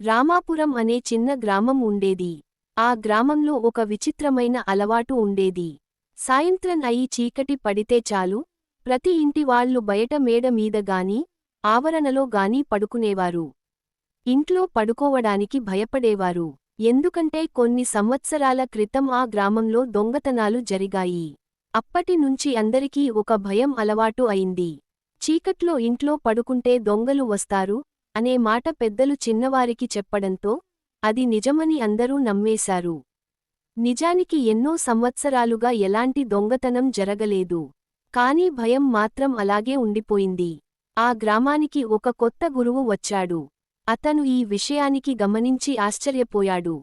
రామాపురం అనే చిన్న గ్రామం ఉండేది. ఆ గ్రామంలో ఒక విచిత్రమైన అలవాటు ఉండేది. సాయంత్రం అయి చీకటి పడితే చాలు, ప్రతి ఇంటి వాళ్ళు బయట మేడ మీద గాని, ఆవరణలో గాని పడుకునేవారు. ఇంట్లో పడుకోవడానికి భయపడేవారు. ఎందుకంటే కొన్ని సంవత్సరాల క్రితం ఆ గ్రామంలో దొంగతనాలు జరిగాయి. అప్పటి నుంచి అందరికీ ఒక భయం అలవాటు అయింది. చీకట్లో ఇంట్లో పడుకుంటే దొంగలు వస్తారు అనే మాట పెద్దలు చిన్నవారికి చెప్పడంతో అది నిజమని అందరూ నమ్మేశారు. నిజానికి ఎన్నో సంవత్సరాలుగా ఎలాంటి దొంగతనం జరగలేదు. కానీ భయం మాత్రం అలాగే ఉండిపోయింది. ఆ గ్రామానికి ఒక కొత్త గురువు వచ్చాడు. అతను ఈ విషయానికి గమనించి ఆశ్చర్యపోయాడు.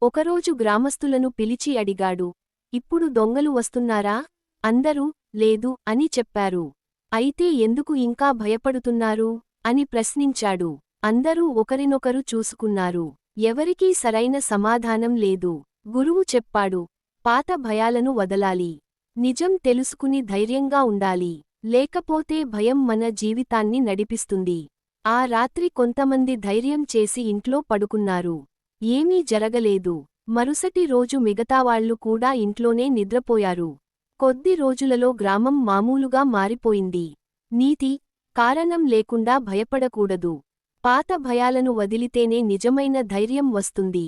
ఒకరోజు గ్రామస్తులను పిలిచి అడిగాడు, ఇప్పుడు దొంగలు వస్తున్నారా? అందరూ లేదు అని చెప్పారు. అయితే ఎందుకు ఇంకా భయపడుతున్నారు అని ప్రశ్నించాడు. అందరూ ఒకరినొకరు చూసుకున్నారు. ఎవరికీ సరైన సమాధానం లేదు. గురువు చెప్పాడు, పాత భయాలను వదలాలి. నిజం తెలుసుకుని ధైర్యంగా ఉండాలి. లేకపోతే భయం మన జీవితాన్ని నడిపిస్తుంది. ఆ రాత్రి కొంతమంది ధైర్యం చేసి ఇంట్లో పడుకున్నారు. ఏమీ జరగలేదు. మరుసటి రోజు మిగతావాళ్లు కూడా ఇంట్లోనే నిద్రపోయారు. కొద్ది రోజులలో గ్రామం మామూలుగా మారిపోయింది. నీతి, కారణం లేకుండా భయపడకూడదు. పాత భయాలను వదిలితేనే నిజమైన ధైర్యం వస్తుంది.